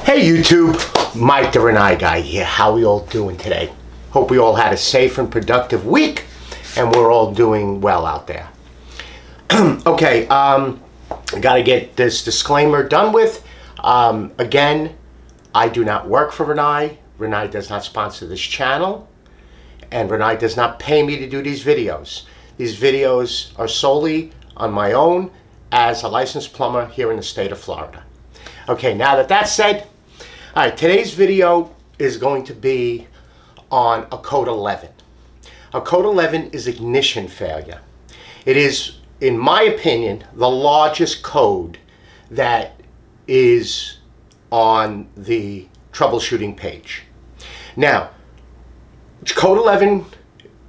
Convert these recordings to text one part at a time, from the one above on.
Hey YouTube, Mike the Rinnai Guy here. How we all doing today? Hope we all had a safe and productive week and we're all doing well out there. Okay, I gotta get this disclaimer done with. Again, I do not work for Rinnai. Rinnai does not sponsor this channel and Rinnai does not pay me to do these videos. These videos are solely on my own as a licensed plumber here in the state of Florida. Okay, now that that's said, all right, today's video is going to be on a code 11. A code 11 is ignition failure. It is, in my opinion, the largest code that is on the troubleshooting page. Now, code 11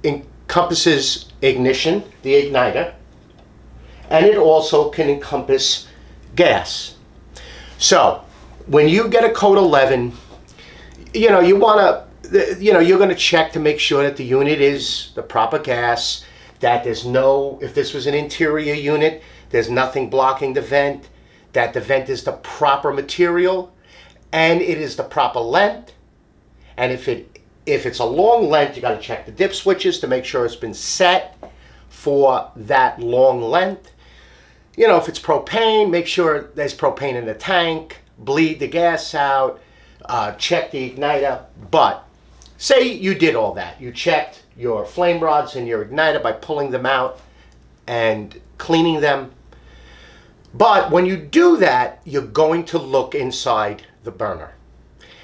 encompasses ignition, the igniter, and it also can encompass gas. So, when you get a code 11, you want to, you're going to check to make sure that the unit is the proper gas, that there's no, if this was an interior unit, there's nothing blocking the vent, that the vent is the proper material, and it is the proper length. And if it's a long length, you got to check the dip switches to make sure it's been set for that long length. If it's propane, make sure there's propane in the tank, bleed the gas out, check the igniter. But say you did all that. You checked your flame rods and your igniter by pulling them out and cleaning them. But when you do that, you're going to look inside the burner.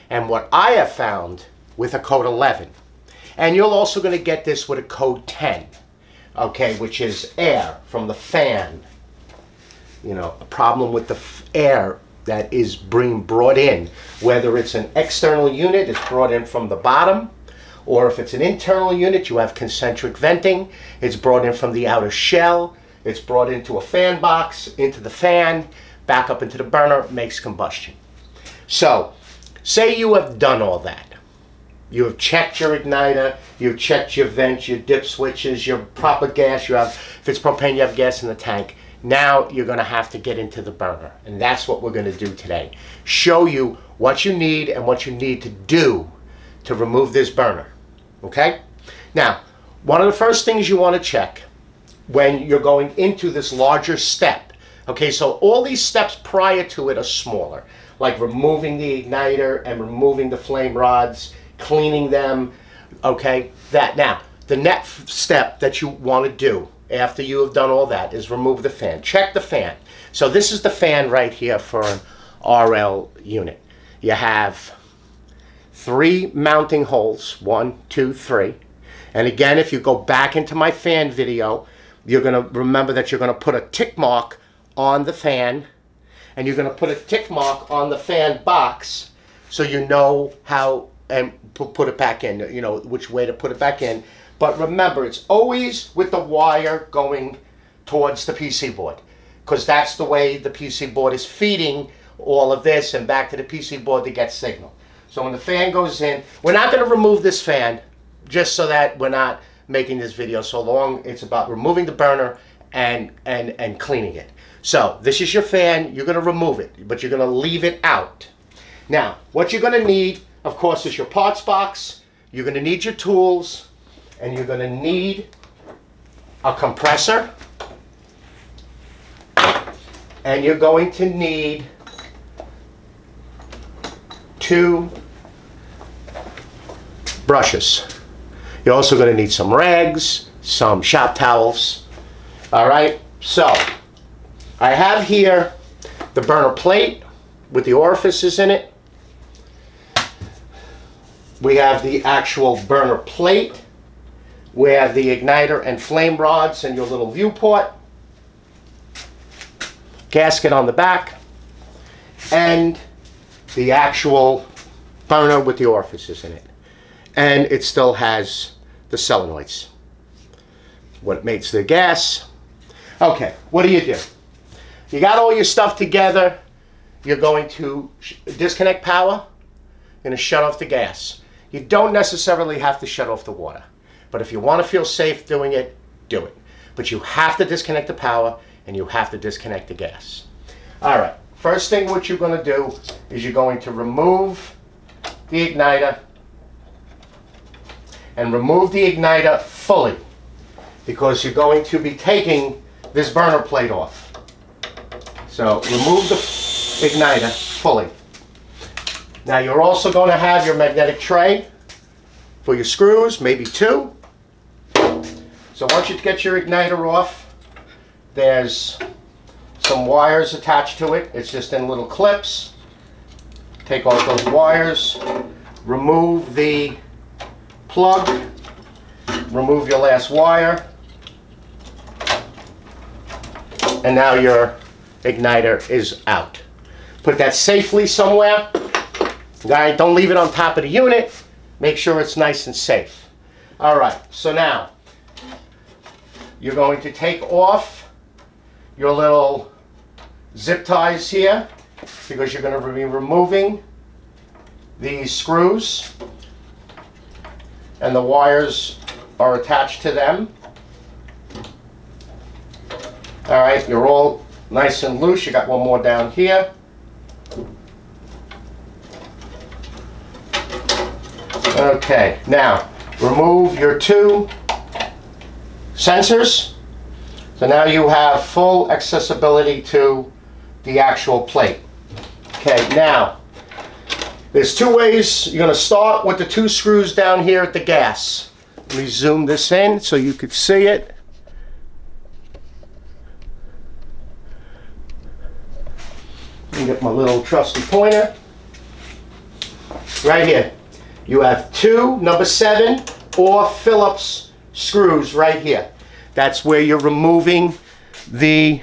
And what I have found with a code 11, and you're also going to get this with a code 10, okay, which is air from the fan. A problem with the air that is being brought in, whether it's an external unit, it's brought in from the bottom, or if it's an internal unit, you have concentric venting, it's brought in from the outer shell, it's brought into a fan box, into the fan, back up into the burner, makes combustion. So, say you have done all that. You have checked your igniter, you've checked your vents, your dip switches, your proper gas, if it's propane, you have gas in the tank. Now you're going to have to get into the burner, and that's what we're going to do today. Show you what you need and what you need to do to remove this burner, okay? Now, one of the first things you want to check when you're going into this larger step, okay, so all these steps prior to it are smaller, like removing the igniter and removing the flame rods, cleaning them, okay? Now, the next step that you want to do after you have done all that is remove the fan. Check the fan. So this is the fan right here for an RL unit. You have 3 mounting holes, 1, 2, 3. And again, if you go back into my fan video, you're going to remember that you're going to put a tick mark on the fan, and you're going to put a tick mark on the fan box so you know how and put it back in, which way to put it back in. But remember, it's always with the wire going towards the PC board, because that's the way the PC board is feeding all of this and back to the PC board to get signal. So when the fan goes in, we're not going to remove this fan, just so that we're not making this video so long. It's about removing the burner and cleaning it. So this is your fan. You're going to remove it, but you're going to leave it out. Now, what you're going to need, of course, is your parts box. You're going to need your tools. And you're going to need a compressor, and you're going to need 2 brushes. You're also going to need some rags, some shop towels. All right, so I have here the burner plate with the orifices in it. We have the actual burner plate where the igniter and flame rods and your little viewport, gasket on the back, and the actual burner with the orifices in it. And it still has the solenoids, what makes the gas. Okay, what do? You got all your stuff together. You're going to disconnect power. You're going to shut off the gas. You don't necessarily have to shut off the water. But if you want to feel safe doing it, do it. But you have to disconnect the power and you have to disconnect the gas. All right, first thing what you're going to do is you're going to remove the igniter, and remove the igniter fully, because you're going to be taking this burner plate off. So remove the igniter fully. Now you're also going to have your magnetic tray for your screws, maybe 2. So once you get your igniter off, there's some wires attached to it. It's just in little clips. Take off those wires, remove the plug, remove your last wire, and now your igniter is out. Put that safely somewhere. Alright, don't leave it on top of the unit. Make sure it's nice and safe. Alright, so now you're going to take off your little zip ties here, because you're going to be removing these screws, and the wires are attached to them. All right, you're all nice and loose. You got one more down here. Okay, now remove your 2 sensors. So now you have full accessibility to the actual plate. Okay, now there's 2 ways. You're going to start with the 2 screws down here at the gas. Let me zoom this in so you could see it. Let me get my little trusty pointer. Right here. You have 2 number 7 or Phillips screws right here. That's where you're removing the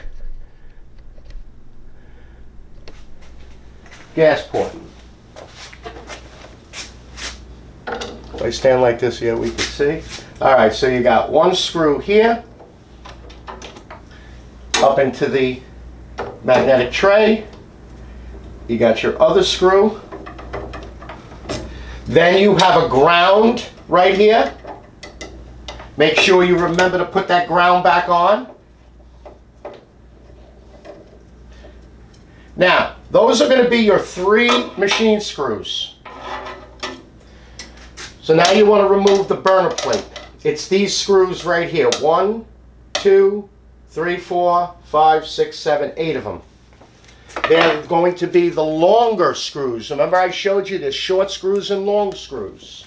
gas port. If I stand like this here, we can see. Alright, so you got 1 screw here up into the magnetic tray. You got your other screw. Then you have a ground right here. Make sure you remember to put that ground back on. Now, those are going to be your 3 machine screws. So now you want to remove the burner plate. It's these screws right here. 1, 2, 3, 4, 5, 6, 7, 8 of them. They're going to be the longer screws. Remember I showed you there's short screws and long screws.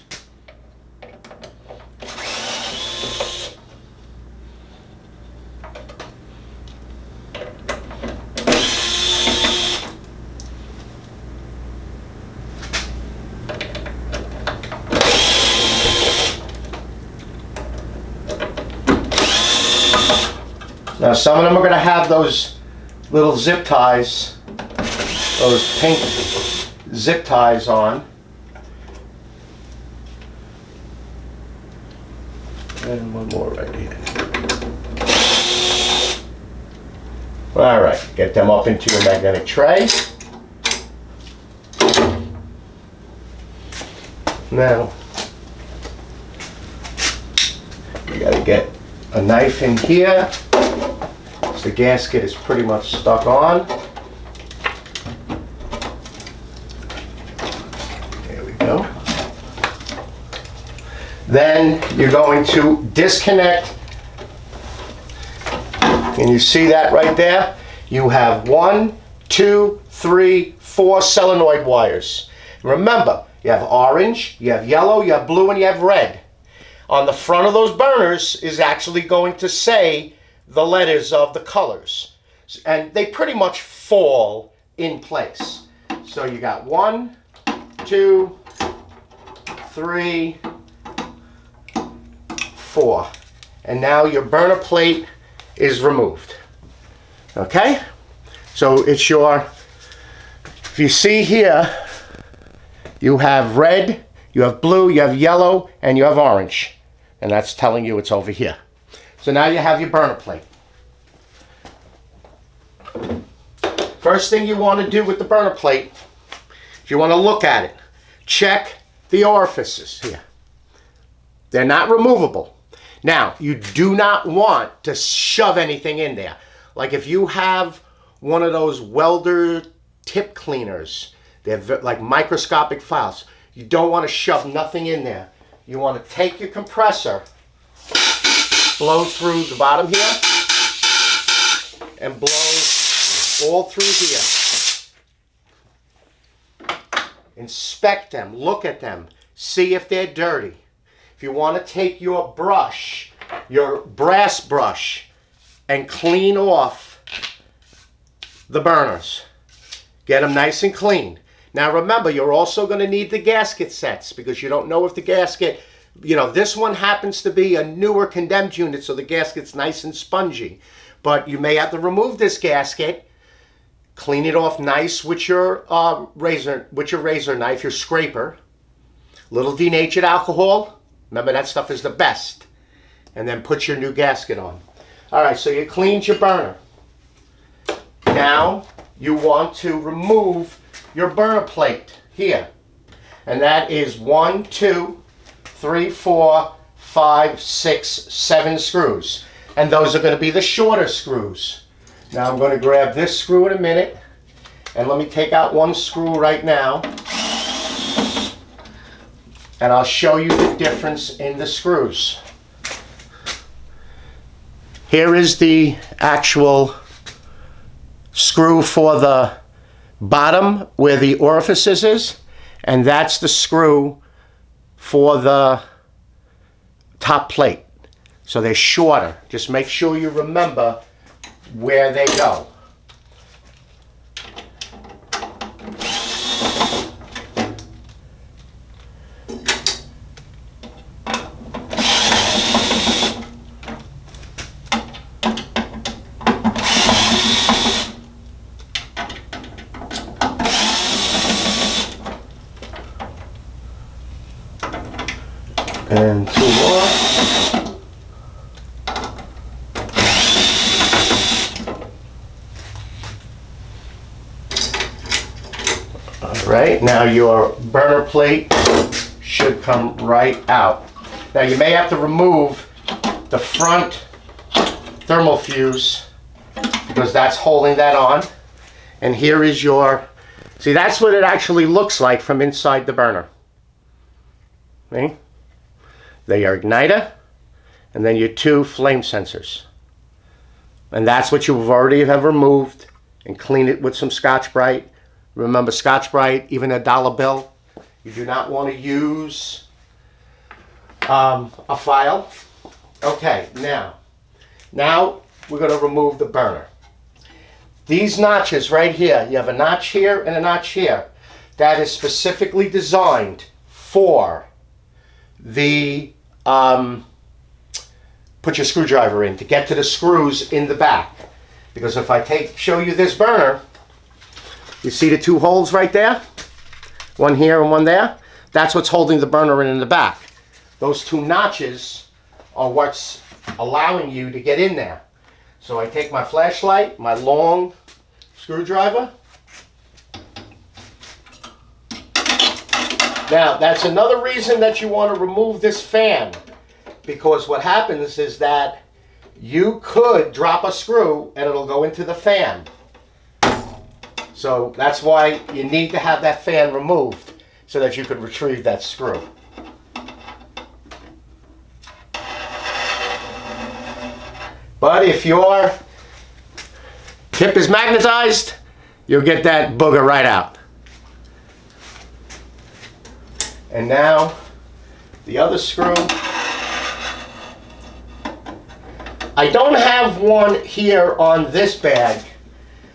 Now some of them are going to have those little zip ties, those pink zip ties on. And one more right here. Alright, get them up into your magnetic tray. Now, you got to get a knife in here. The gasket is pretty much stuck on. There we go. Then you're going to disconnect. Can you see that right there? You have 1, 2, 3, 4 solenoid wires. Remember, you have orange, you have yellow, you have blue, and you have red. On the front of those burners is actually going to say the letters of the colors, and they pretty much fall in place. So you got 1, 2, 3, 4, and now your burner plate is removed. Okay, so it's your, if you see here, you have red, you have blue, you have yellow, and you have orange, and that's telling you it's over here. So now you have your burner plate. First thing you want to do with the burner plate is you want to look at it. Check the orifices here. They're not removable. Now, you do not want to shove anything in there. Like if you have one of those welder tip cleaners. They're like microscopic files. You don't want to shove nothing in there. You want to take your compressor, blow through the bottom here, and blow all through here. Inspect them, look at them, see if they're dirty. If you want to take your brush, your brass brush, and clean off the burners. Get them nice and clean. Now remember, you're also going to need the gasket sets because you don't know if the gasket, this one happens to be a newer condemned unit, so the gasket's nice and spongy. But you may have to remove this gasket, clean it off nice with your razor knife, your scraper. Little denatured alcohol. Remember, that stuff is the best. And then put your new gasket on. All right, so you cleaned your burner. Now you want to remove your burner plate here. And that is 1, 2, 3, 4, 5, 6, 7 screws. And those are going to be the shorter screws. Now I'm going to grab this screw in a minute. And let me take out one screw right now. And I'll show you the difference in the screws. Here is the actual screw for the bottom where the orifices is, and that's the screw for the top plate. So they're shorter. Just make sure you remember where they go. And 2 more. All right, now your burner plate should come right out. Now you may have to remove the front thermal fuse because that's holding that on. And here is your, see, that's what it actually looks like from inside the burner. See? They are igniter, and then your 2 flame sensors. And that's what you already have removed and clean it with some Scotch-Brite. Remember, Scotch-Brite, even a dollar bill, you do not want to use a file. Okay, now we're going to remove the burner. These notches right here, you have a notch here and a notch here. That is specifically designed for the put your screwdriver in to get to the screws in the back. Because if I show you this burner, you see the 2 holes right there? One here and one there? That's what's holding the burner in the back. Those 2 notches are what's allowing you to get in there. So I take my flashlight, my long screwdriver. Now, that's another reason that you want to remove this fan, because what happens is that you could drop a screw and it'll go into the fan. So that's why you need to have that fan removed so that you could retrieve that screw. But if your tip is magnetized, you'll get that booger right out. And now the other screw. I don't have one here on this bag,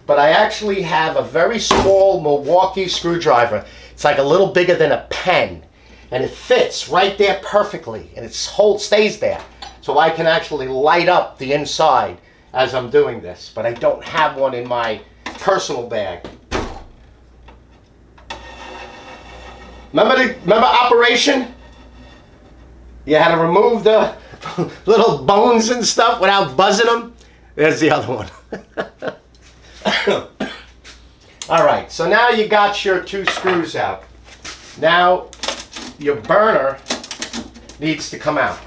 but I actually have a very small Milwaukee screwdriver. It's like a little bigger than a pen, and it fits right there perfectly, and it stays there. So I can actually light up the inside as I'm doing this, but I don't have one in my personal bag. Remember Operation? You had to remove the little bones and stuff without buzzing them? There's the other one. All right, so now you got your 2 screws out. Now your burner needs to come out.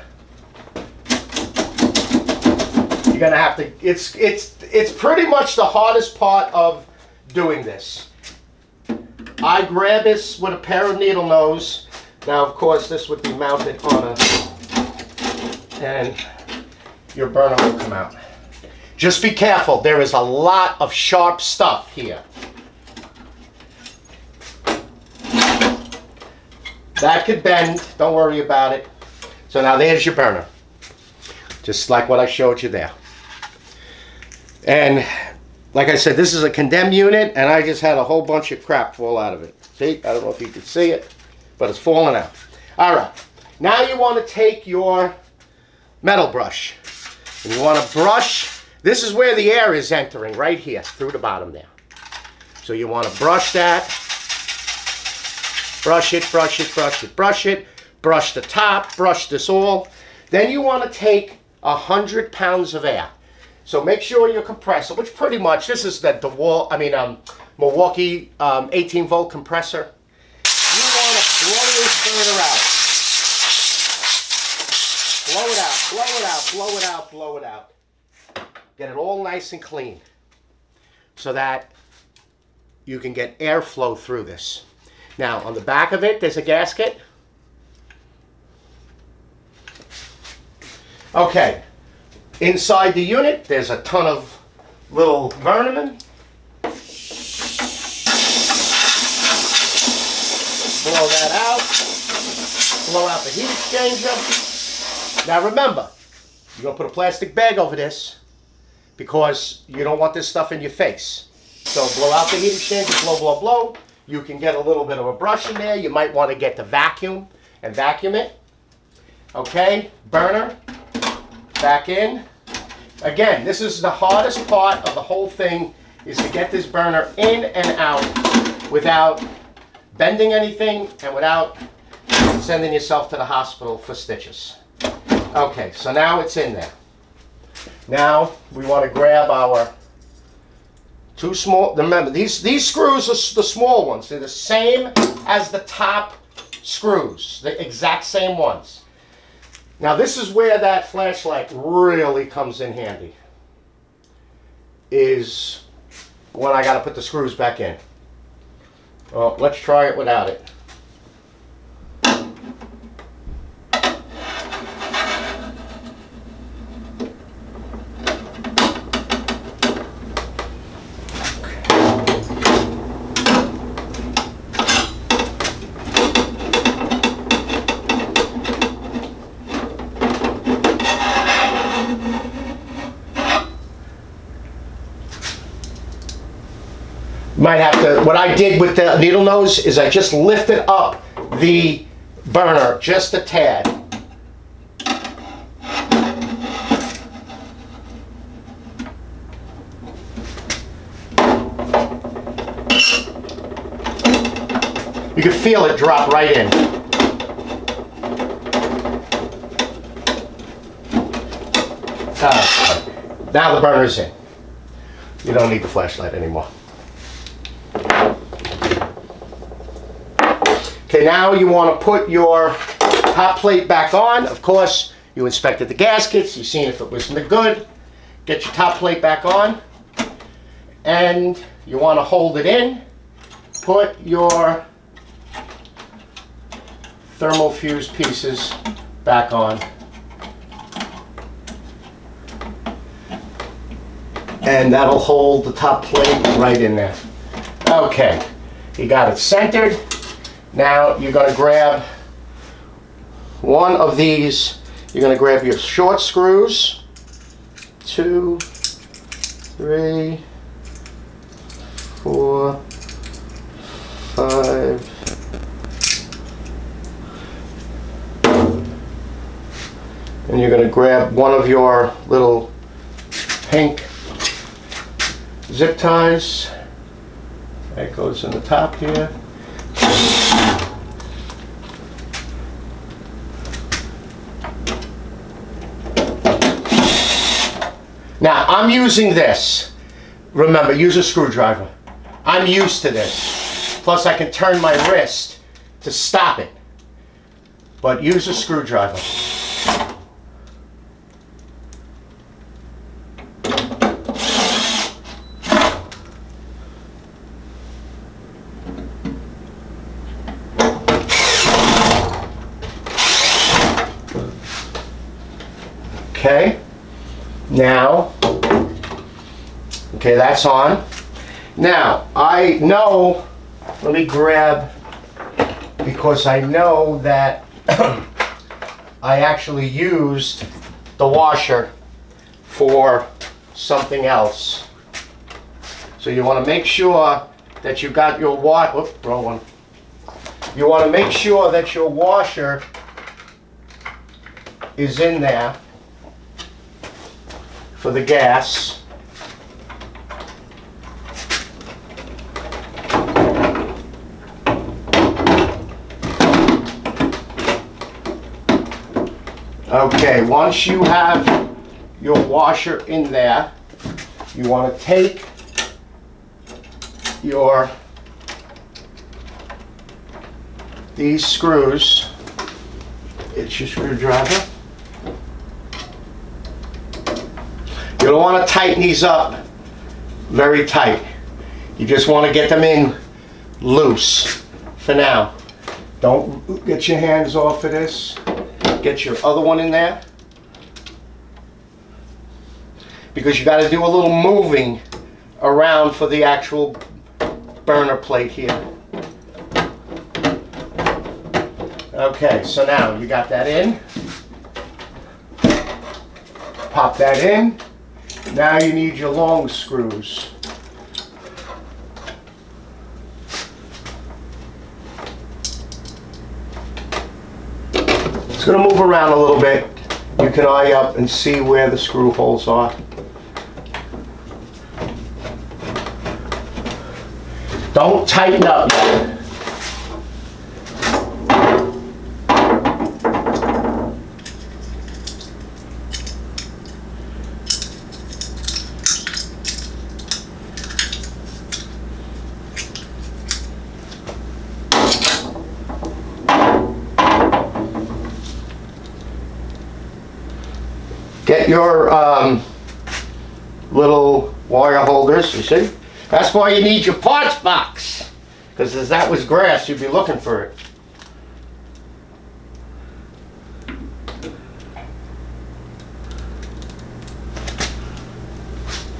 You're gonna have to, it's pretty much the hardest part of doing this. I grab this with a pair of needle nose. Now, of course, this would be mounted on a, and your burner will come out. Just be careful. There is a lot of sharp stuff here. That could bend. Don't worry about it. So now there's your burner. Just like what I showed you there. And like I said, this is a condemned unit, and I just had a whole bunch of crap fall out of it. See? I don't know if you can see it, but it's falling out. All right. Now you want to take your metal brush. And you want to brush. This is where the air is entering, right here, through the bottom there. So you want to brush that. Brush it, brush it, brush it, brush it. Brush the top, brush this all. Then you want to take 100 pounds of air. So make sure your compressor, which pretty much, this is the Milwaukee 18-volt compressor. You want to blow this burner out. Blow it out, blow it out, blow it out, blow it out. Get it all nice and clean so that you can get airflow through this. Now, on the back of it, there's a gasket. Okay. Inside the unit, there's a ton of little vermin. Blow that out. Blow out the heat exchanger. Now remember, you're going to put a plastic bag over this because you don't want this stuff in your face. So blow out the heat exchanger, blow, blow, blow. You can get a little bit of a brush in there. You might want to get the vacuum and vacuum it. Okay, burner. Back in. Again, this is the hardest part of the whole thing, is to get this burner in and out without bending anything and without sending yourself to the hospital for stitches. Okay, so now it's in there. Now we want to grab our two small, remember these screws are the small ones. They're the same as the top screws, the exact same ones. Now this is where that flashlight really comes in handy, is when I got to put the screws back in. Well, let's try it without it. Might have to, what I did with the needle nose is I just lifted up the burner just a tad. You can feel it drop right in. Now the burner's in. You don't need the flashlight anymore. Okay, now you want to put your hot plate back on. Of course, you inspected the gaskets, you've seen if it was good. Get your top plate back on. And you want to hold it in. Put your thermal fuse pieces back on. And that'll hold the top plate right in there. Okay, you got it centered. Now you're going to grab one of these. You're going to grab your short screws. 2, 3, 4, 5. And you're going to grab one of your little pink zip ties. That goes in the top here. Now, I'm using this. Remember, use a screwdriver. I'm used to this. Plus, I can turn my wrist to stop it. But use a screwdriver. Okay, now, okay, that's on. Now, I know, let me grab, because I know that I actually used the washer for something else. So you want to make sure that you got your wrong one. You want to make sure that your washer is in there for the gas. Okay, once you have your washer in there, you want to take these screws, it's your screwdriver. You don't want to tighten these up very tight. You just want to get them in loose for now. Don't get your hands off of this. Get your other one in there, because you got to do a little moving around for the actual burner plate here. Okay, so now you got that in. Pop that in. Now you need your long screws. It's going to move around a little bit. You can eye up and see where the screw holes are. Don't tighten up yet. Get your little wire holders, you see? That's why you need your parts box. Because if that was grass, you'd be looking for it.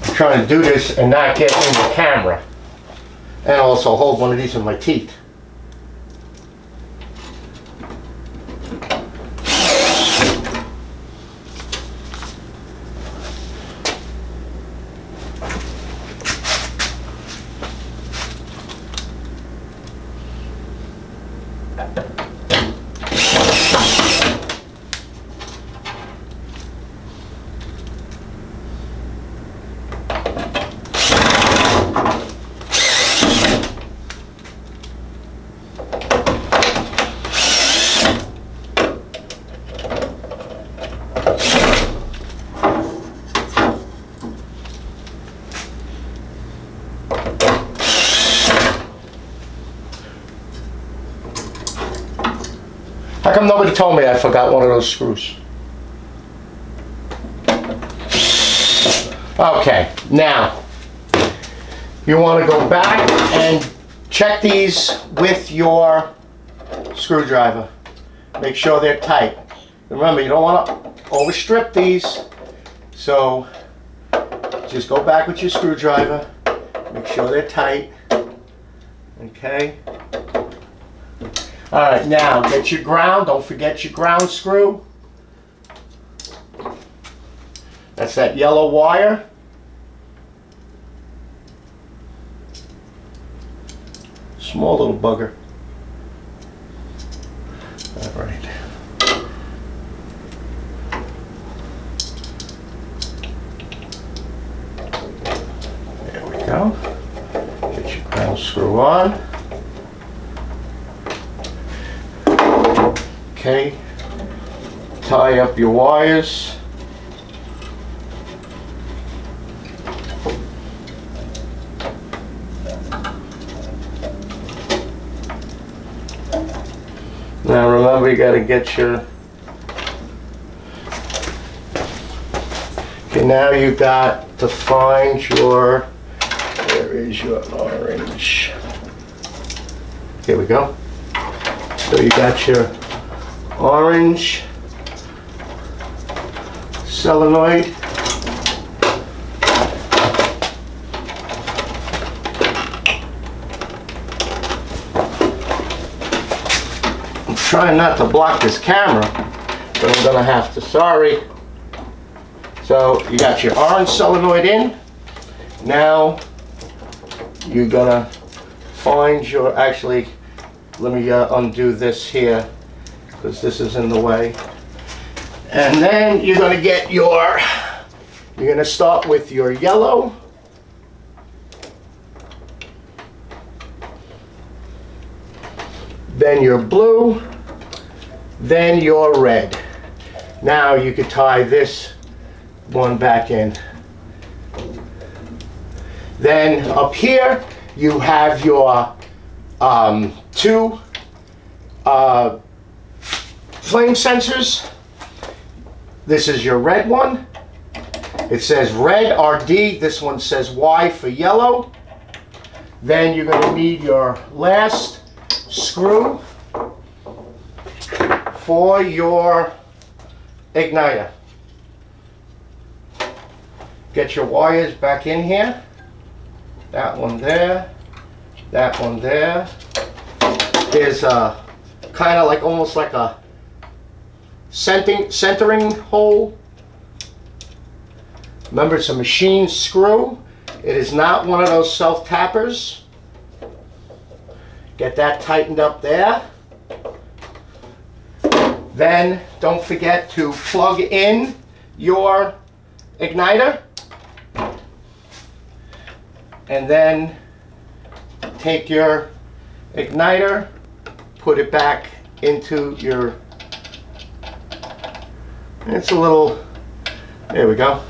I'm trying to do this and not get in the camera. And also hold one of these in my teeth. How come nobody told me I forgot one of those screws? Okay, now you want to go back and check these with your screwdriver. Make sure they're tight. Remember, you don't want to overstrip these, so just go back with your screwdriver. Make sure they're tight. Okay. All right, now get your ground. Don't forget your ground screw. That's that yellow wire. Small little bugger. All right. There we go. Get your ground screw on. Okay, tie up your wires. Now remember, you got to get your... Okay, now you got to find your... Where is your orange? Here we go. So you got your orange solenoid. I'm trying not to block this camera, but I'm gonna have to, sorry. So you got your orange solenoid in. Now you're gonna find your, actually, let me undo this here because this is in the way. And then you're gonna get your, you're gonna start with your yellow. Then your blue, then your red. Now you could tie this one back in. Then up here you have your two flame sensors. This is your red one. It says red RD. This one says Y for yellow. Then you're going to need your last screw for your igniter. Get your wires back in here. That one there. That one there. There's a kind of like almost like a centering hole. Remember, it's a machine screw. It is not one of those self-tappers. Get that tightened up there. Then don't forget to plug in your igniter. And then take your igniter, put it back into your, it's a little, there we go.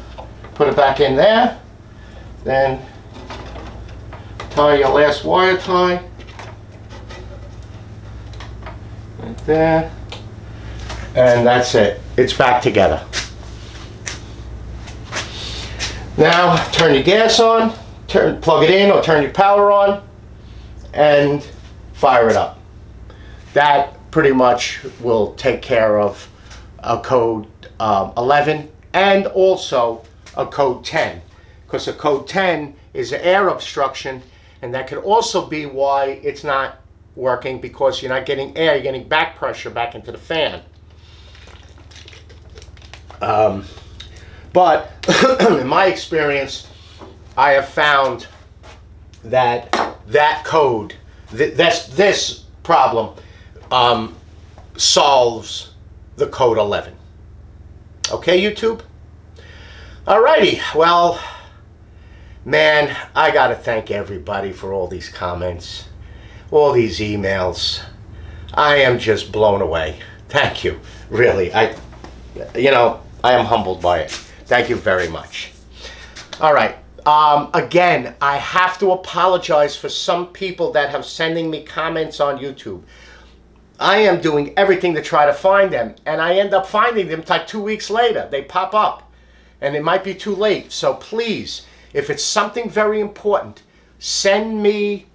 Put it back in there. Then tie your last wire tie. Right there. And that's it. It's back together. Now turn your gas on, plug it in or turn your power on, and fire it up. That pretty much will take care of a code 11 and also a code 10, because a code 10 is an air obstruction, and that could also be why it's not working, because you're not getting air, you're getting back pressure back into the fan. But in my experience, I have found that that code, this problem solves the code 11. Okay, YouTube? Alrighty, well, man, I gotta thank everybody for all these comments, all these emails. I am just blown away. Thank you, really. I am humbled by it. Thank you very much. All right. Again, I have to apologize for some people that have sending me comments on YouTube. I am doing everything to try to find them, and I end up finding them like 2 weeks later. They pop up, and it might be too late. So please, if it's something very important, send me,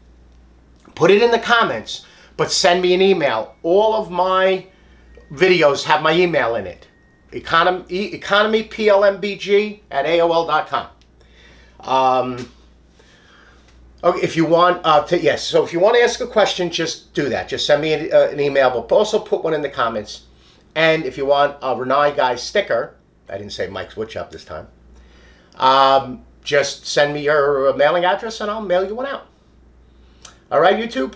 put it in the comments, but send me an email. All of my videos have my email in it. economyplmbg at AOL.com. Okay, if you want yes, so if you want to ask a question, just do that. Just send me an email, but also put one in the comments. And if you want a Rinnai Guy sticker, I didn't say Mike's Woodshop this time, just send me your mailing address and I'll mail you one out. All right, YouTube?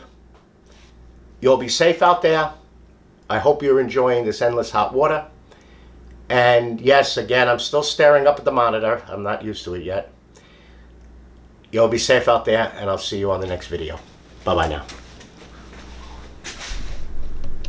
You'll be safe out there. I hope you're enjoying this endless hot water. And yes, again, I'm still staring up at the monitor. I'm not used to it yet. You'll be safe out there, and I'll see you on the next video. Bye-bye now.